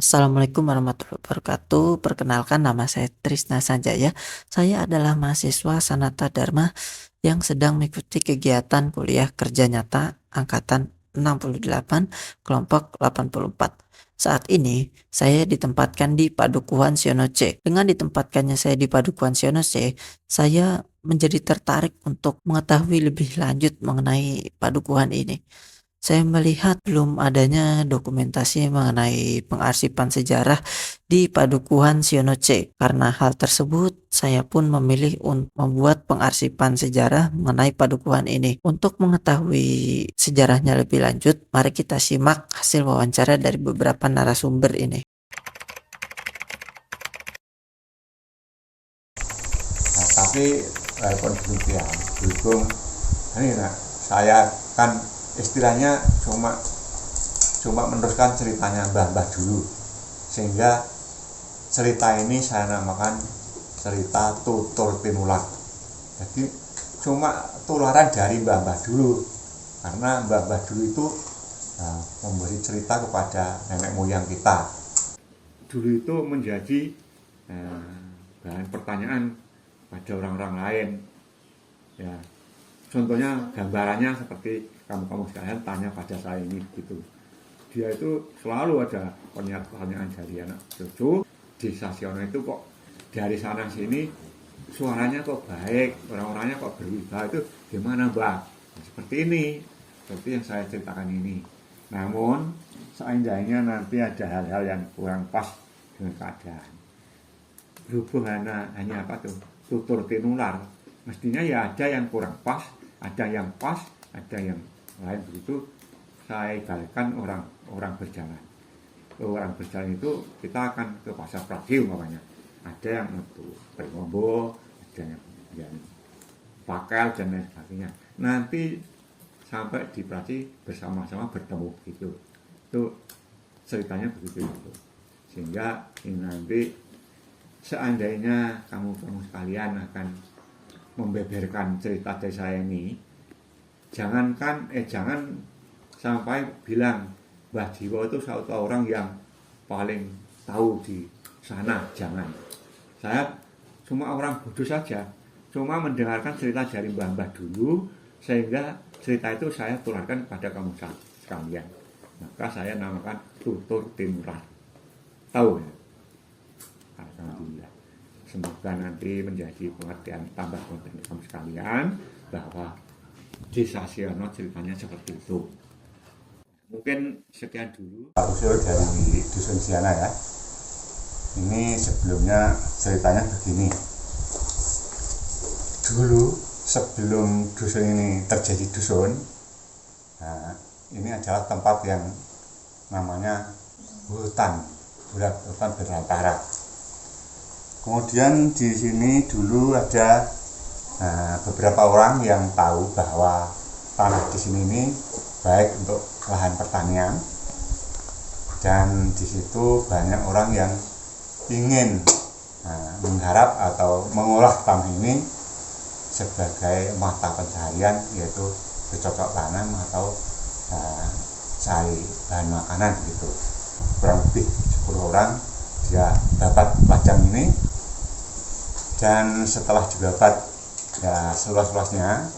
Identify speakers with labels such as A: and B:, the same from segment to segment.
A: Assalamualaikum warahmatullahi wabarakatuh. Perkenalkan nama saya Trisna Sanjaya. Saya adalah mahasiswa Sanata Dharma yang sedang mengikuti kegiatan kuliah kerja nyata angkatan 68 kelompok 84. Saat ini saya ditempatkan di Padukuhan Siono C. Dengan ditempatkannya saya di Padukuhan Siono C, saya menjadi tertarik untuk mengetahui lebih lanjut mengenai padukuhan ini. Saya melihat belum adanya dokumentasi mengenai pengarsipan sejarah di Padukuhan Siono C. Karena hal tersebut, saya pun memilih untuk membuat pengarsipan sejarah mengenai padukuhan ini. Untuk mengetahui sejarahnya lebih lanjut, mari kita simak hasil wawancara dari beberapa narasumber ini.
B: Nah, tapi walaupun demikian, berhubung ini saya kan istilahnya cuma meneruskan ceritanya mbah-mbah dulu, sehingga cerita ini saya namakan cerita tutur tinular. Jadi cuma tularan dari mbah-mbah dulu, karena mbah-mbah dulu itu memberi cerita kepada nenek moyang kita. Dulu itu menjadi bahan pertanyaan pada orang-orang lain, ya. Contohnya gambarannya seperti kamu sekalian tanya pada saya ini gitu. Dia itu selalu ada pertanyaan dari anak cucu di Siono itu, kok dari sana sini suaranya kok baik, orang-orangnya kok berwibawa, itu gimana Mbak? Seperti ini, seperti yang saya ceritakan ini. Namun seandainya nanti ada hal-hal yang kurang pas dengan keadaan, berhubung hanya apa tuh, tutur tinular, mestinya ya ada yang kurang pas, ada yang pas, ada yang lain begitu. Saya ibaratkan orang berjalan. Orang berjalan itu kita akan ke pasar Pragiu makanya. Ada yang untuk berlombo, ada yang pakai dan lain sebagainya. Nanti sampai di Praci bersama-sama bertemu gitu. Itu ceritanya begitu itu. Sehingga ini nanti seandainya kamu sekalian akan membeberkan cerita dari saya ini, jangan sampai bilang Mbah Jiwo itu satu orang yang paling tahu di sana. Jangan. Saya cuma orang bodoh saja, cuma mendengarkan cerita dari mbah-mbah dulu, sehingga cerita itu saya tularkan kepada kamu sekalian. Maka saya namakan tutur tinular. Tahu ya? Alhamdulillah. Semoga nanti menjadi pengertian tambah pengertian kamu sekalian bahwa di Siono ceritanya seperti itu. Mungkin sekian dulu. Usul dari Dusun Siana ya. Ini sebelumnya ceritanya begini. Dulu sebelum dusun ini terjadi dusun, nah, ini adalah tempat yang namanya hutan belantara. Kemudian di sini dulu ada beberapa orang yang tahu bahwa tanah di sini ini baik untuk lahan pertanian, dan di situ banyak orang yang ingin menggarap atau mengolah tanah ini sebagai mata pencaharian, yaitu bercocok tanam atau cari bahan makanan gitu. Kurang lebih 10 orang dia dapat ladang ini, dan setelah didapat ya seluas-luasnya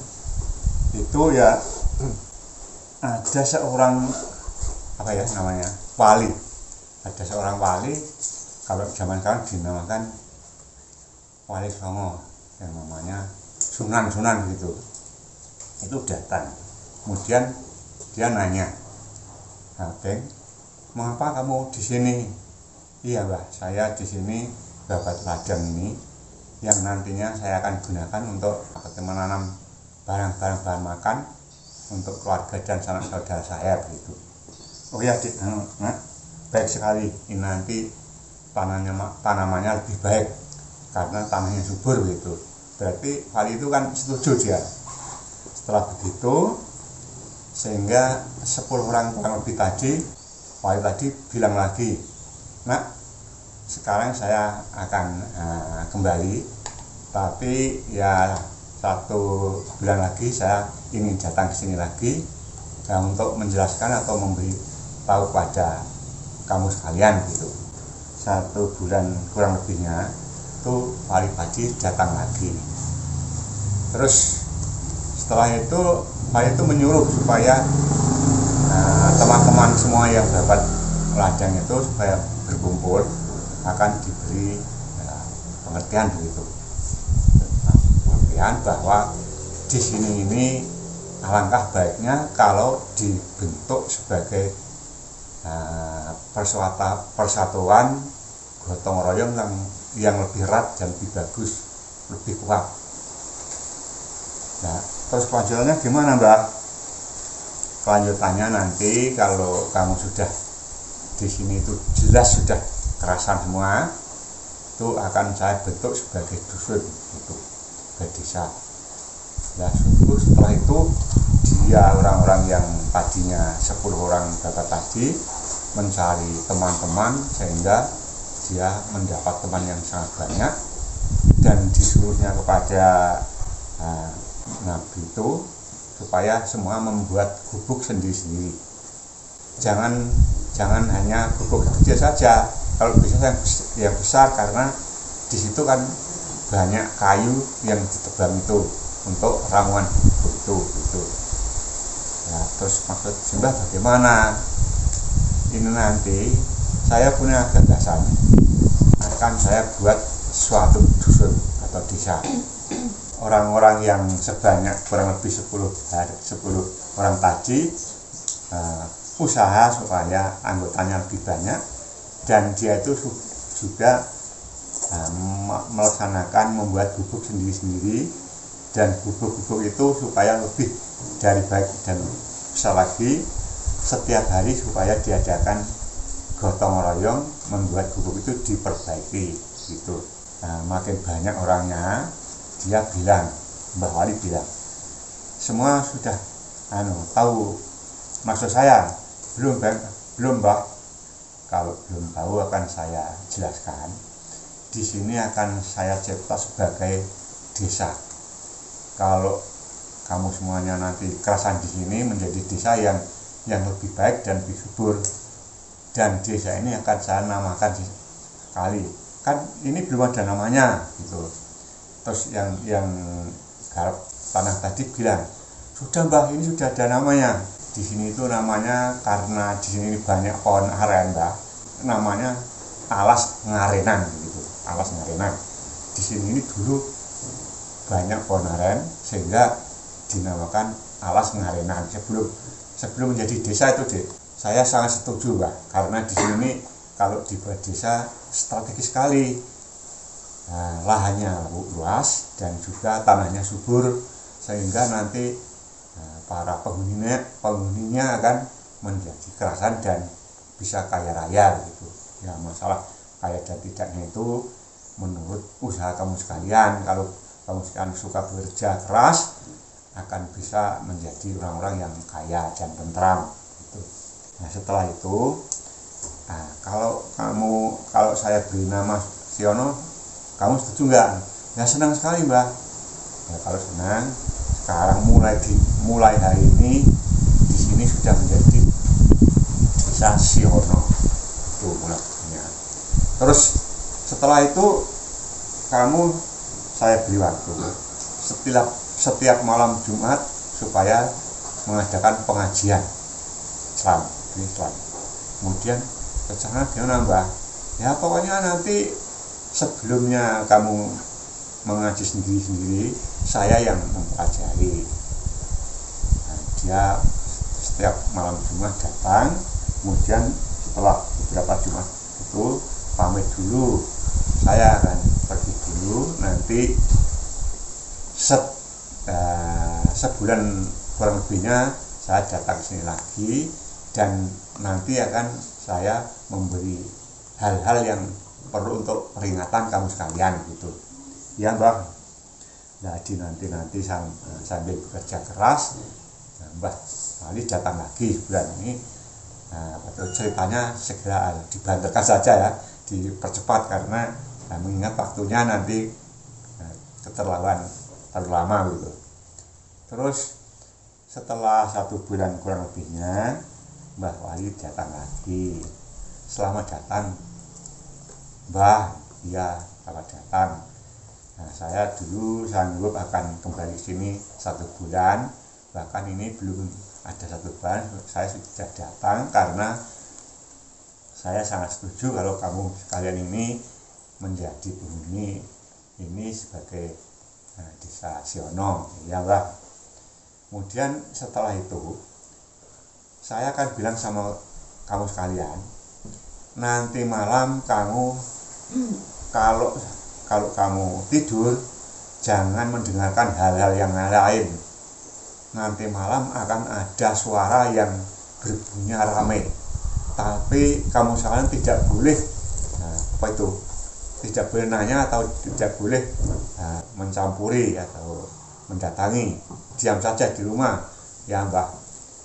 B: itu ya ada seorang wali. Ada seorang wali, kalau zaman sekarang dinamakan Wali Songo, yang namanya Sunan gitu. Itu datang, kemudian dia nanya, "Beng, mengapa kamu di sini?" "Iya, Mbah, saya di sini dapat ladang ini yang nantinya saya akan gunakan untuk menanam barang-barang bahan makan untuk keluarga dan sanak saudara saya begitu." "Oh ya, Dik, baik sekali. Ini nanti tanamannya lebih baik karena tanahnya subur begitu." Berarti wali itu kan setuju dia. Setelah begitu, sehingga 10 orang kurang lebih tadi, wali tadi bilang lagi, "Nak, sekarang saya akan kembali, tapi ya 1 bulan lagi saya ingin datang ke sini lagi untuk menjelaskan atau memberi tahu pada kamu sekalian gitu." 1 bulan kurang lebihnya itu Wali Padi datang lagi. Terus setelah itu Wali itu menyuruh supaya teman-teman semua yang dapat ladang itu supaya berkumpul, akan diberi pengertian begitu, pengertian bahwa di sini ini alangkah baiknya kalau dibentuk sebagai persatuan gotong royong yang lebih erat dan lebih bagus, lebih kuat. Nah, terus kelanjutannya gimana, Mbak? Kelanjutannya nanti kalau kamu sudah di sini itu jelas sudah kerasan semua, itu akan saya bentuk sebagai dusun itu, sebagai desa. Nah, setelah itu dia orang-orang yang tadinya 10 orang dapat tadi mencari teman-teman sehingga dia mendapat teman yang sangat banyak, dan disuruhnya kepada Nabi itu supaya semua membuat gubuk sendiri-sendiri. Jangan hanya gubuk kecil saja, kalau bisa yang besar, karena di situ kan banyak kayu yang ditebang itu untuk ramuan gubuk itu. Ya, terus maksud Simbah bagaimana? Ini nanti saya punya gagasan, akan saya buat suatu dusun atau desa. Orang-orang yang sebanyak kurang lebih 10 orang tadi usaha supaya anggotanya lebih banyak, dan dia itu juga melaksanakan membuat gubuk sendiri-sendiri, dan gubuk-gubuk itu supaya lebih dari baik dan besar lagi, setiap hari supaya diadakan gotong royong membuat gubuk itu diperbaiki gitu. Nah, makin banyak orangnya, dia bilang, Mbah Wali bilang, semua sudah tahu maksud saya? Belum Mbah. Kalau belum tahu akan saya jelaskan. Di sini akan saya cipta sebagai desa. Kalau kamu semuanya nanti kerasan di sini menjadi desa yang lebih baik dan lebih subur, dan desa ini akan saya namakan sekali. Kan ini belum ada namanya gitu. Terus yang garap tanah tadi bilang, sudah Mbah, ini sudah ada namanya. Di sini itu namanya, karena di sini banyak pohon aren, Mbah, namanya Alas Ngarenan gitu. Alas Ngarenan. Di sini ini dulu banyak pohon aren sehingga dinamakan Alas Ngarenan. Sebelum menjadi desa itu, Dek, saya sangat setuju, Mbah, karena di sini kalau dibuat desa strategis sekali. Lahannya luas dan juga tanahnya subur, sehingga nanti para penghuninya akan menjadi kerasan dan bisa kaya raya gitu. Ya, masalah kaya dan tidaknya itu menurut usaha kamu sekalian. Kalau kamu sekalian suka bekerja keras, akan bisa menjadi orang-orang yang kaya dan tentram gitu. Nah, setelah itu, kalau saya beri nama Siono, kamu setuju nggak? Ya, senang sekali, Mbah. Ya, kalau senang, sekarang mulai hari ini di sini sudah menjadi desa Siono itu mulainya. Terus setelah itu saya beri waktu setiap malam Jumat supaya mengadakan pengajian Islam. Kemudian rencana gimana, Mbah? Ya, pokoknya nanti sebelumnya kamu mengaji sendiri-sendiri, saya yang mempelajari. Nah, dia setiap malam Jumat datang, kemudian setelah beberapa Jumat itu pamit dulu, saya akan pergi dulu, nanti sebulan kurang lebihnya saya datang sini lagi, dan nanti akan saya memberi hal-hal yang perlu untuk peringatan kamu sekalian gitu. Ya, Mbah. Jadi nanti sambil bekerja keras, Mbah Wali datang lagi bulan ini. Ceritanya segera dibanterkan saja ya, dipercepat, karena mengingat waktunya nanti terlalu lama gitu. Terus setelah 1 bulan kurang lebihnya, Mbah Wali datang lagi. Selama datang Mbah, iya Bapak datang. Nah, saya dulu sanggup akan kembali sini 1 bulan, bahkan ini belum ada 1 bulan saya sudah datang karena saya sangat setuju kalau kamu sekalian ini menjadi penghuni ini sebagai desa Siono, ya Mbah. Kemudian setelah itu saya akan bilang sama kamu sekalian, nanti malam kamu kalau kamu tidur jangan mendengarkan hal-hal yang lain. Nanti malam akan ada suara yang berbunyi ramai, tapi kamu sekalian tidak boleh tidak boleh nanya atau tidak boleh mencampuri atau mendatangi. Diam saja di rumah, ya Mbah.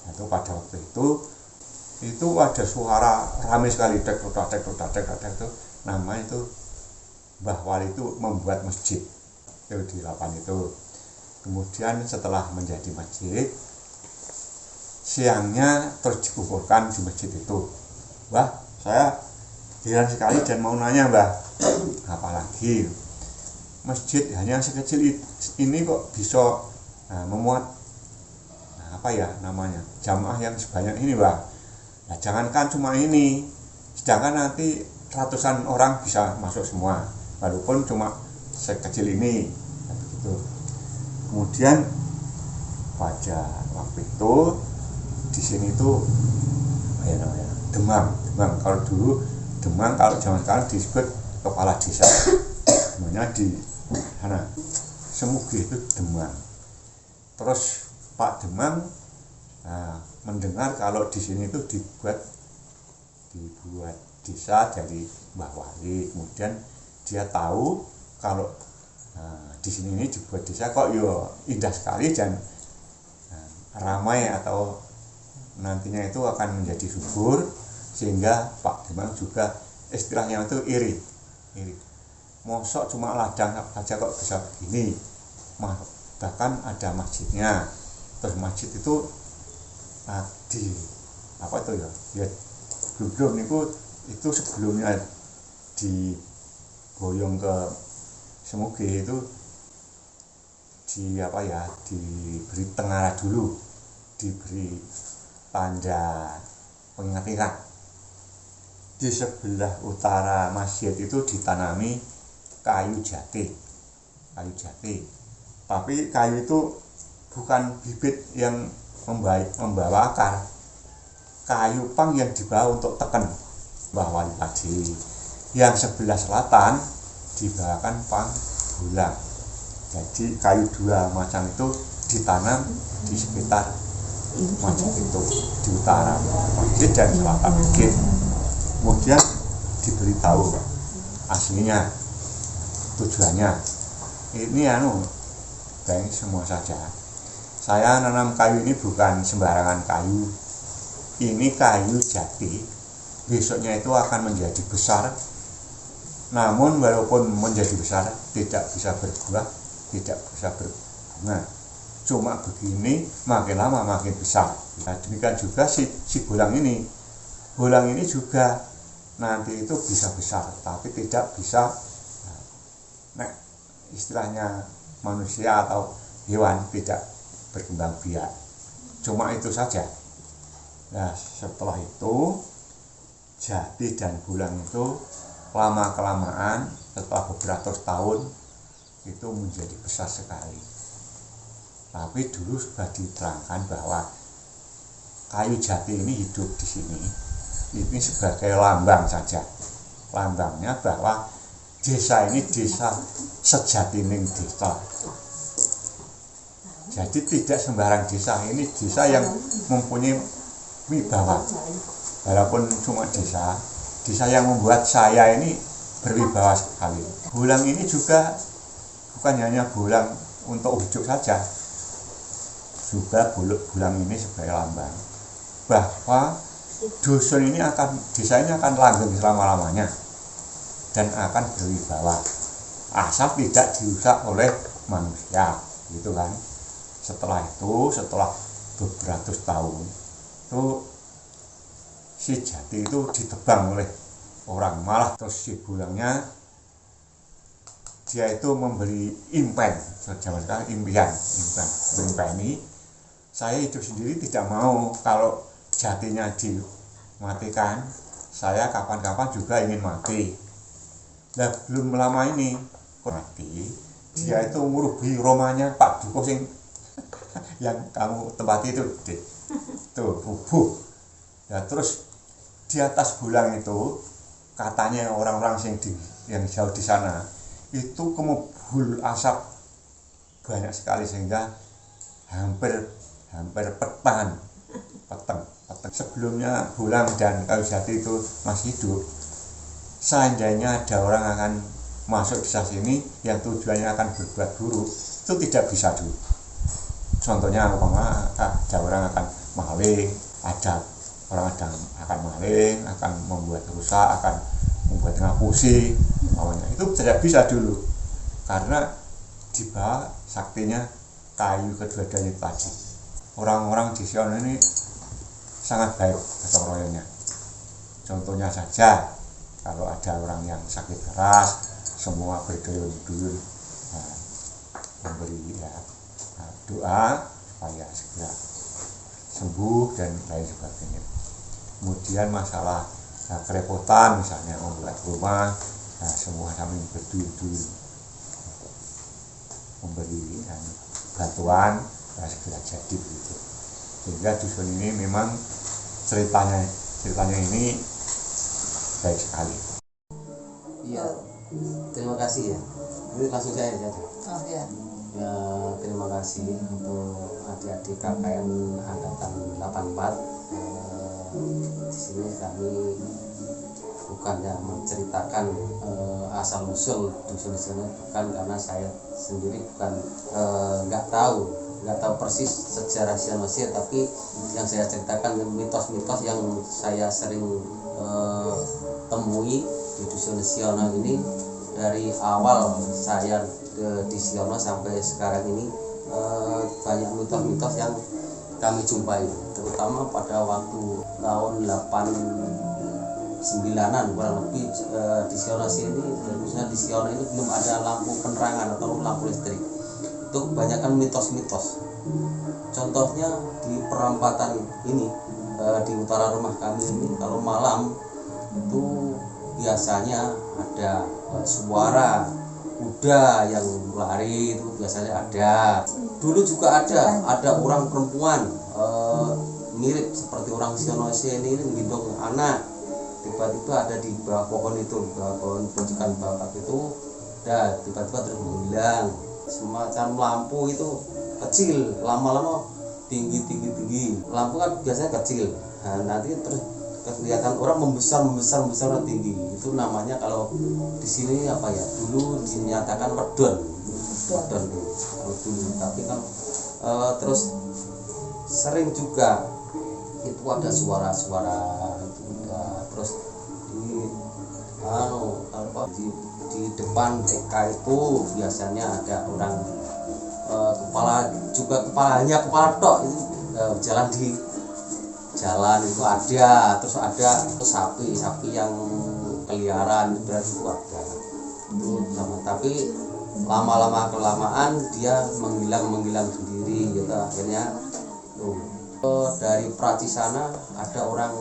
B: Itu pada waktu itu ada suara ramai sekali, tek itu namanya itu Mbah Wali itu membuat masjid itu di lapangan itu. Kemudian setelah menjadi masjid, siangnya terus dikumpulkan di masjid itu. Mbah, saya heran sekali dan mau nanya Mbah, apalagi masjid hanya sekecil ini kok bisa memuat jamaah yang sebanyak ini Mbah. Nah, jangankan cuma ini, sedangkan nanti ratusan orang bisa masuk semua, walaupun cuma sekecil ini, begitu. Kemudian pada waktu itu di sini itu Demang. Kalau dulu Demang, kalau zaman sekarang disebut kepala desa. Namanya di sana Semugi itu Demang. Terus Pak Demang mendengar kalau di sini itu dibuat desa dari Mbah Wali. Kemudian dia tahu kalau di sini ini dibuat desa kok indah sekali dan ramai atau nantinya itu akan menjadi subur, sehingga Pak Demang juga istilahnya itu iri. Mosok cuma ladang aja kok bisa begini, bahkan ada masjidnya. Terus masjid itu belum itu sebelumnya diboyong ke Semuge itu diberi tengara dulu, diberi tanda pengingat-ingat. Di sebelah utara masjid itu ditanami kayu jati. Tapi kayu itu bukan bibit yang membawa akar, kayu pang yang dibawa untuk tekan Mbah Wali tadi. Yang sebelah selatan dibawakan pang bulang. Jadi kayu 2 macam itu ditanam di sekitar masjid itu, di utara masjid dan selatan masjid. Kemudian diberitahu aslinya, tujuannya ini baik semua saja. Saya nanam kayu ini bukan sembarangan kayu. Ini kayu jati. Besoknya itu akan menjadi besar. Namun walaupun menjadi besar tidak bisa berbuah, tidak bisa berbunga. Cuma begini, makin lama makin besar. Nah, demikian juga si bolang ini. Bolang ini juga nanti itu bisa besar, tapi tidak bisa istilahnya manusia atau hewan, tidak berkembang biak. Cuma itu saja. Nah, setelah itu jati dan bolang itu lama-kelamaan setelah beberapa tahun itu menjadi besar sekali. Tapi dulu sudah diterangkan bahwa kayu jati ini hidup di sini. Ini sebagai lambang saja. Lambangnya bahwa desa ini desa sejatining desa. Jadi tidak sembarang desa, ini desa yang mempunyai wibawa. Walaupun cuma desa yang membuat saya ini berwibawa sekali. Bolang ini juga bukan hanya bolang untuk hidup saja, juga bolang ini sebagai lambang bahwa dusun ini desa ini akan langgeng selama-lamanya dan akan berwibawa asal tidak dirusak oleh manusia, gitu kan. Setelah beberapa tahun itu si jati itu ditebang oleh orang, malah terus si bulangnya dia itu memberi impen, zaman sekarang impian, impeni. Saya hidup sendiri tidak mau kalau jatinya dimatikan, saya kapan-kapan juga ingin mati. Nah belum lama ini mati, dia itu ngurubi rumahnya Pak Dukuh sing yang kamu tempati itu, tuh rubuh. Ya terus di atas bulang itu katanya orang-orang yang jauh di sana itu kemubul asap banyak sekali sehingga hampir peteng. Sebelumnya bulang dan kayu jati itu masih hidup, seandainya ada orang akan masuk desa sini yang tujuannya akan berbuat buruk, itu tidak bisa dulu. Contohnya ada orang akan maling, akan maling, akan membuat rusak, akan membuat ngapusi, itu tidak bisa dulu karena di bawah saktinya kayu kedua-duanya tadi. Orang-orang di Sion ini sangat baik gotong royongnya. Contohnya saja kalau ada orang yang sakit keras, semua berduyun-duyun memberi doa supaya segera sembuh dan lain sebagainya. Kemudian masalah kerepotan misalnya membuat rumah, semua kami berduyun-duyun memberi bantuan segera jadi begitu. Sehingga dusun ini memang ceritanya ini baik sekali.
C: Iya, terima kasih ya. Ini langsung saya aja.
D: Oh iya.
C: Ya, terima kasih untuk adik-adik KKN angkatan 84. Di sini kami bukannya menceritakan asal usul dusun sini, bukan karena saya sendiri nggak tahu persis sejarah Sion Mesir, tapi yang saya ceritakan mitos-mitos yang saya sering temui di dusun Siono ini dari awal saya di Siono sampai sekarang ini. Banyak mitos-mitos yang kami jumpai, terutama pada waktu tahun 89-an kurang lebih. Di Siono sini, khususnya di Siono ini belum ada lampu penerangan atau lampu listrik. Itu kebanyakan mitos-mitos. Contohnya di perampatan ini, di utara rumah kami ini, kalau malam itu biasanya ada suara kuda yang lari, itu biasanya ada. Dulu juga ada orang perempuan mirip seperti orang Siono ini menggendong anak, tiba-tiba ada di bawah pohon itu, bawah pohon pojokan bapak itu, dan tiba-tiba terus menghilang. Semacam lampu itu kecil, lama-lama tinggi. Lampu kan biasanya kecil, nanti terus kelihatan orang membesar tinggi. Itu namanya kalau di sini apa ya, dulu dinyatakan wedon kalau dulu. Tapi kan terus sering juga itu ada suara-suara itu, terus di depan TK itu biasanya ada orang kepalanya kepala tok itu jalan di jalan itu ada. Terus ada sapi yang keliaran itu berarti itu ada itu sama. Tapi lama-lama kelamaan dia menghilang sendiri gitu. Akhirnya dari Praci sana ada orang,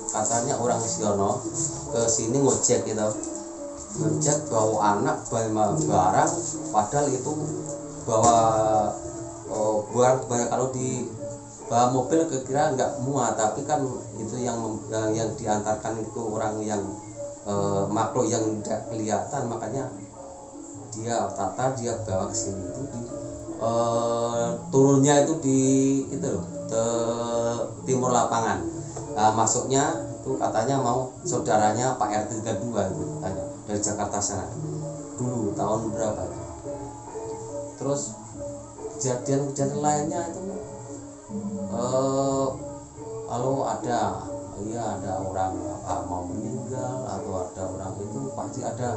C: katanya orang Siono ke sini ngojek bawa anak bawa barang, padahal itu bawa barang kalau di bawa mobil kira nggak muat, tapi kan itu yang diantarkan itu orang yang makhluk yang tidak kelihatan, makanya dia bawa ke sini. Itu turunnya itu di timur lapangan. Masuknya itu katanya mau saudaranya Pak RT 32 itu katanya dari Jakarta sana dulu tahun berapa itu. Terus kejadian lainnya itu kalau ada orang mau meninggal atau ada orang itu pasti ada.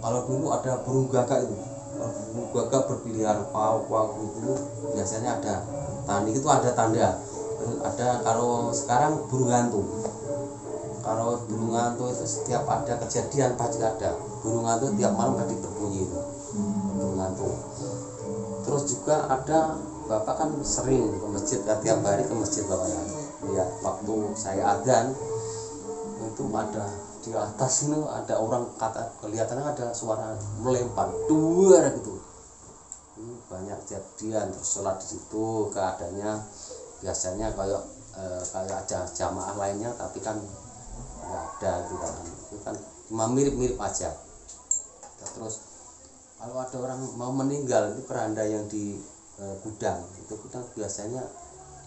C: Kalau dulu ada burung gagak itu, burung gagak berkeliaran pauk itu biasanya ada tanda. Terus ada, kalau sekarang burung hantu Kalau burung ngantuk itu setiap ada kejadian pasti ada. Burung ngantuk tiap malam tadi berbunyi itu. Burung ngantuk. Terus juga ada bapak kan sering ke masjid, tiap hari ke masjid bapak ya. Ya waktu saya adzan itu ada di atas itu ada orang kata kelihatannya ada suara melempar dua gitu. Ini banyak kejadian. Terus sholat di situ keadaannya biasanya kayak ada jamaah lainnya tapi kan nggak ada gitu kan. Itu kan cuma mirip-mirip aja. Terus kalau ada orang mau meninggal itu keranda yang di gudang itu gudang biasanya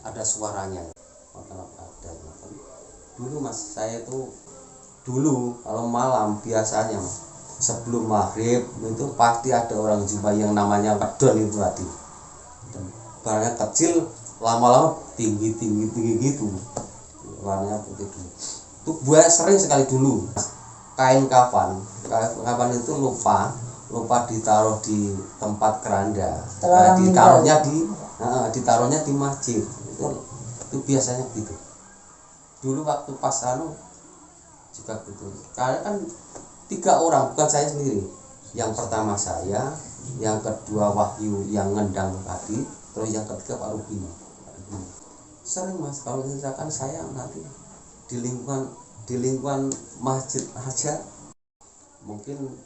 C: ada suaranya. Ada. Dulu mas saya itu dulu kalau malam biasanya sebelum maghrib itu pasti ada orang jumpa yang namanya wedon itu tadi. Dan barangnya kecil lama-lama tinggi gitu warnanya putih dulu. Itu buaya sering sekali dulu. Kain kafan itu lupa ditaruh di tempat keranda. Ditaruhnya di masjid. Itu biasanya gitu. Dulu waktu pas juga gitu. Karena kan 3 orang, bukan saya sendiri. Yang pertama saya, yang kedua Wahyu yang ngendang tadi, terus yang ketiga Pak Rubin. Sering mas, kalau misalkan saya nanti di lingkungan masjid aja, mungkin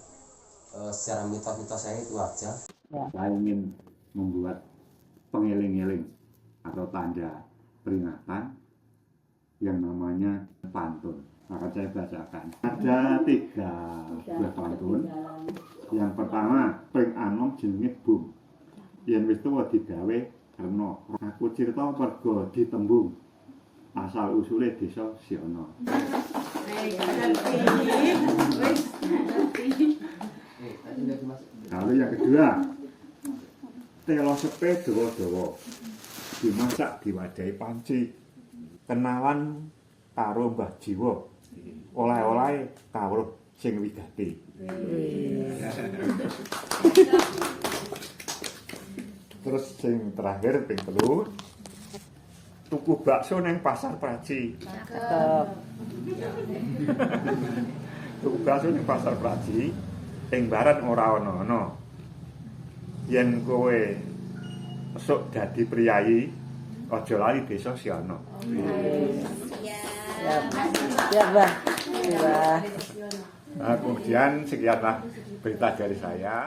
C: secara mitos-mitos saya itu aja.
B: Saya ingin membuat pengeling-eling atau tanda peringatan yang namanya pantun. Akan saya bacakan. Ada 3 buah pantun. Yang pertama, pring anom jenenge bum. Yen wis tuwa digawe rena. Aku cirita merga ditembung. Asal usule desa Siono. Lalu yang kedua, telo sepe dawa-dawa. Dimasak diwadahi panci. Kenalan karo Mbah Jiwo. Oleh-oleh kawruh sing wigati. Terus sing terakhir ping 3, tuku bakso neng pasar Praji. Tuku bakso neng pasar Praji, ing baran ora ana-ana. Yen kowe esuk dadi priyayi, aja lali desa Siono.
A: Ya, Mbah.
B: Nah, kemudian sekianlah berita dari saya.